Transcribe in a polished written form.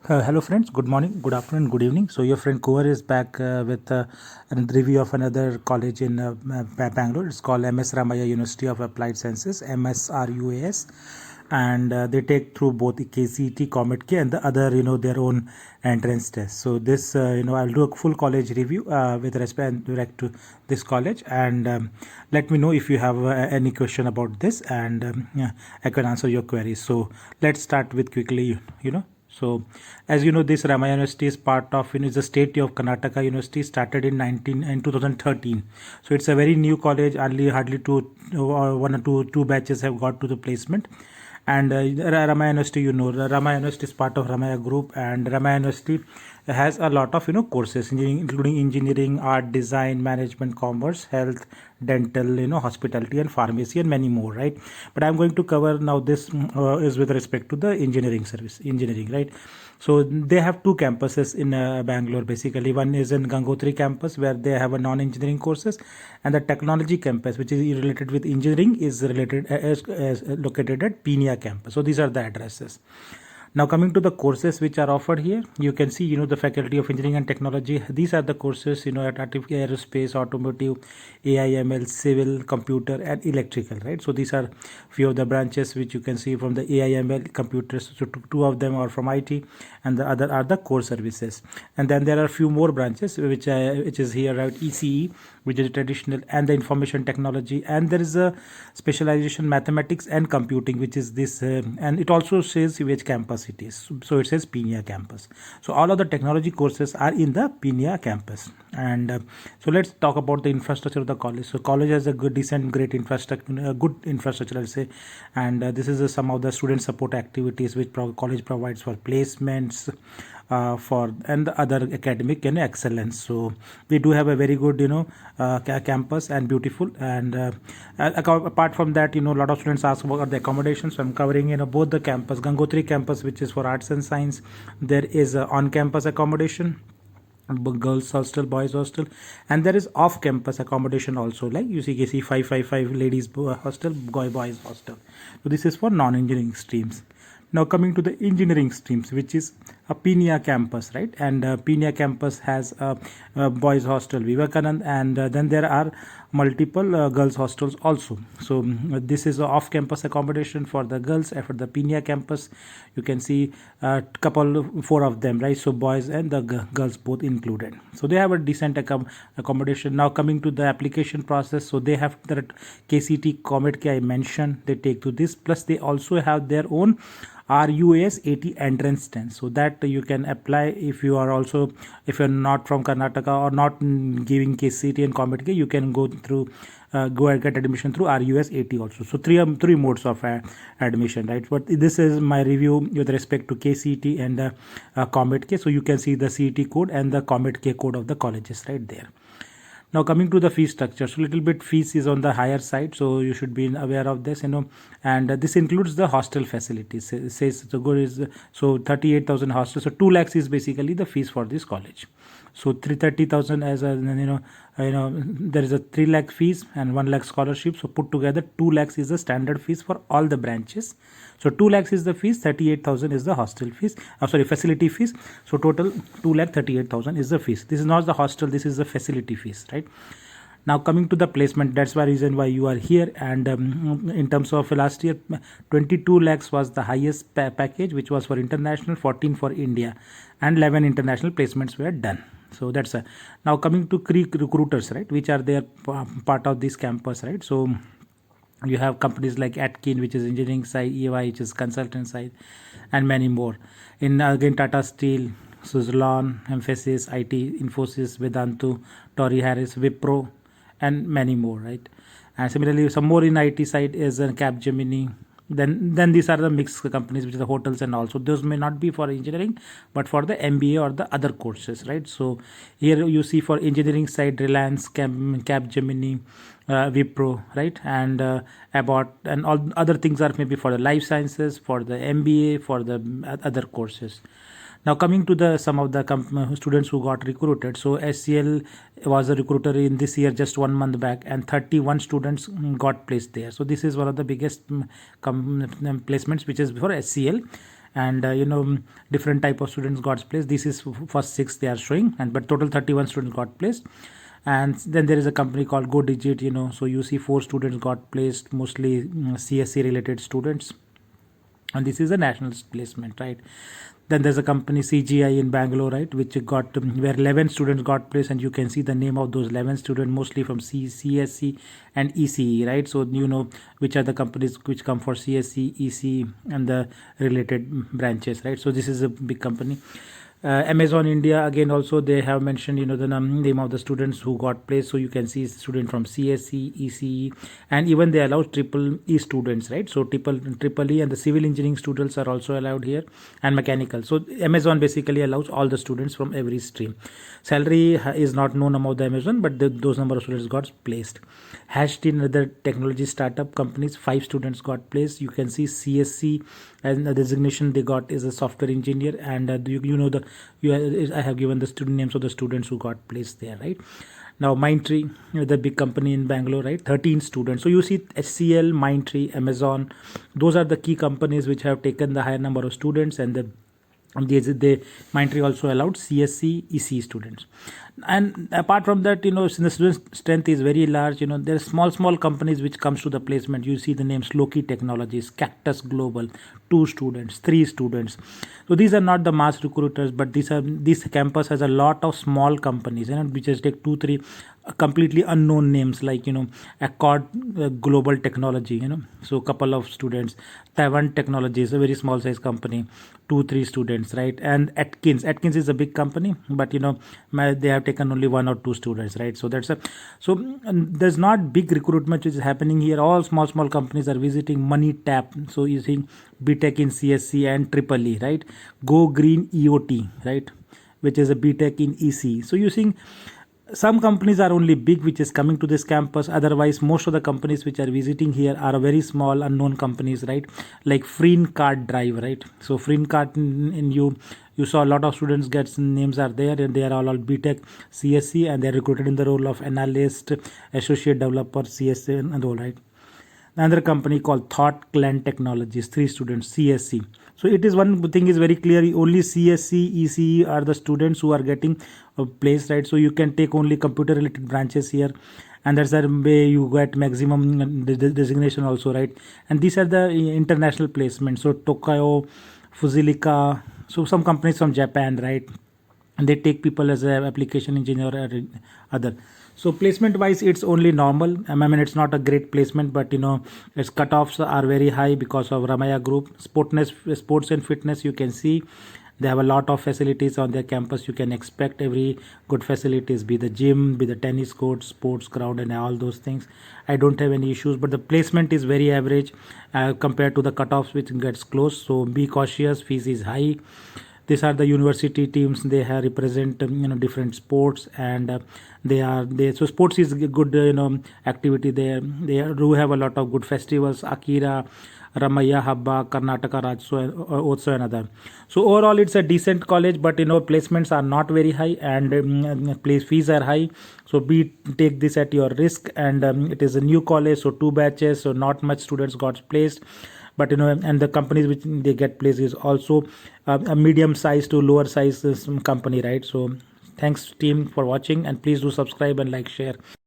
Hello friends, good morning, good afternoon, good evening. So your friend Kuvar is back with a review of another college in Bangalore. It's called MS Ramaya University of Applied Sciences, MSRUAS, and they take through both the KCET, Comet K, and the other, their own entrance test. So this, I'll do a full college review with respect to this college, and let me know if you have any question about this, and yeah, I can answer your queries. So let's start with quickly. So, as you know, this Ramaya University is part of, is the state of Karnataka University, started in 2013. So it's a very new college. Only hardly one or two batches have got to the placement. And Ramaya University, Ramaya University is part of Ramaya Group, and Ramaya University has a lot of courses, including engineering, art, design, management, commerce, health, dental, hospitality, and pharmacy, and many more, right? But I'm going to cover now this is with respect to the engineering, right? So they have two campuses in Bangalore. Basically, one is in Gangotri campus, where they have a non-engineering courses, and the technology campus, which is related with engineering, is related as located at Pinia campus. So these are the addresses. Now coming to the courses which are offered here, you can see, the Faculty of Engineering and Technology. These are the courses, at aerospace, automotive, AI, ML, civil, computer, and electrical, right? So these are few of the branches which you can see from the AI, ML, computers. So two of them are from IT, and the other are the core services. And then there are few more branches which is here, right? ECE, which is traditional, and the information technology, and there is a specialization mathematics and computing, which is this, and it also says which campus it is. So it says Pinia campus. So all of the technology courses are in the Pinia campus. And so let's talk about the infrastructure of the college. So college has a great infrastructure, good infrastructure, I'll say. And this is some of the student support activities which college provides for placements, for and the other academic excellence. So we do have a very good campus and beautiful. And apart from that, a lot of students ask about the accommodation. So I'm covering both the campus. Gangotri campus, which is for arts and science, there is on campus accommodation, girls hostel, boys hostel, and there is off campus accommodation also, like you see 555 ladies hostel, boys hostel. So this is for non-engineering streams. Now coming to the engineering streams, which is a Pinia campus, right? And Pinia campus has a boys hostel, Vivekanand, and then there are multiple girls hostels also. So this is a off-campus accommodation for the girls. For the Pinia campus, you can see four of them, right? So boys and the girls both included. So they have a decent accommodation. Now coming to the application process, so they have the KCT Comet K I mentioned. They take to this, plus they also have their own RUAS 80 entrance test, so that you can apply if you're not from Karnataka or not giving KCT and Comet K, you can go and get admission through RUAS 80 also. So three modes of admission, right? But this is my review with respect to KCT and Comet K. So you can see the CET code and the Comet K code of the colleges right there. Now coming to the fee structure, so little bit fees is on the higher side, so you should be aware of this, and this includes the hostel facilities. It says so good is so 38,000 hostels. So 2 lakhs is basically the fees for this college. So 330,000 as a there is a 3 lakh fees and 1 lakh scholarship. So put together 2 lakhs is the standard fees for all the branches. So 2 lakhs is the fees, 38,000 is the hostel fees. Facility fees. So total 2 lakh 38,000 is the fees. This is not the hostel, this is the facility fees, right? Now coming to the placement, that's why reason why you are here. And in terms of last year, 22 lakhs was the highest package, which was for international, 14 for India, and 11 international placements were done. So that's now coming to recruiters, right, which are there part of this campus, right? So you have companies like Atkin, which is engineering side, EY, which is consultant side, and many more. In again Tata Steel, Suzlon, Emphasis, IT, Infosys, Vedantu, Tory Harris, Wipro, and many more, right? And similarly, some more in IT side is Capgemini. Then these are the mixed companies, which are the hotels, and also those may not be for engineering but for the MBA or the other courses, right? So here you see for engineering side, Reliance, Capgemini, Wipro, right? And Abbott, and all other things are maybe for the life sciences, for the MBA, for the other courses. Now coming to the some of the students who got recruited. So SCL was a recruiter in this year, just 1 month back, and 31 students got placed there. So this is one of the biggest placements, which is for SCL. and different type of students got placed. This is first 6 they are showing, and but total 31 students got placed. And then there is a company called GoDigit, so you see 4 students got placed, mostly CSC related students, and this is a national placement, right? Then there's a company CGI in Bangalore, right, which got where 11 students got placed, and you can see the name of those 11 students, mostly from CSC and ECE, right? So you know which are the companies which come for CSC, ECE, and the related branches, right? So this is a big company. Amazon India, again, also they have mentioned the name of the students who got placed. So you can see student from CSC, ECE, and even they allow triple E students, right? So triple E and the civil engineering students are also allowed here, and mechanical. So Amazon basically allows all the students from every stream. Salary is not known about the Amazon, but those number of students got placed. Hashed in other technology startup companies, 5 students got placed. You can see CSC, and the designation they got is a software engineer, and I have given the student names of the students who got placed there, right? Now Mindtree, the big company in Bangalore, right? 13 students. So you see HCL, Mindtree, Amazon, those are the key companies which have taken the higher number of students, and Mindtree also allowed CSC, EC students. And apart from that, since the student strength is very large, there are small companies which comes to the placement. You see the names Loki Technologies, Cactus Global, 2 students, 3 students. So these are not the mass recruiters, but this campus has a lot of small companies, which just take 2-3 completely unknown names, like Accord Global Technology, so a couple of students. Taiwan Technologies, a very small size company, 2-3 students, right? And Atkins is a big company, but they have taken only 1 or 2 students, right? So there's not big recruitment which is happening here. All small companies are visiting. Money Tap, so using BTech in CSC and Triple E, right? Go Green EOT, right, which is a BTech in EC. So using some companies are only big which is coming to this campus. Otherwise, most of the companies which are visiting here are very small unknown companies, right? Like Freen Card Drive, right? So Freen Card in you saw a lot of students gets names are there, and they are all BTech CSC, and they are recruited in the role of analyst, associate developer, CSC, and all, right? Another company called Thought Clan Technologies, 3 students, CSC. So it is one thing is very clear, only CSC, ECE are the students who are getting placed, right? So you can take only computer related branches here, and that's the way you get maximum designation also, right? And these are the international placements. So Tokayo, Fuzilica, so some companies from Japan, right? And they take people as an application engineer or other. So placement wise, it's only normal. I mean, it's not a great placement, but its cutoffs are very high because of Ramaiah Group. Sports and fitness, you can see they have a lot of facilities on their campus. You can expect every good facilities, be the gym, be the tennis court, sports ground, and all those things. I don't have any issues, but the placement is very average compared to the cutoffs which gets close. So be cautious. Fees is high. These are the university teams. They have represent different sports, and so sports is a good activity there. They do have a lot of good festivals, Akira, Ramaiah Habba, Karnataka Rajyotsav, and other. So overall, it's a decent college, but placements are not very high, and place fees are high. So take this at your risk, and it is a new college, so 2 batches, so not much students got placed. But and the companies which they get placed is also a medium size to lower size company, right? So thanks team for watching, and please do subscribe and like, share.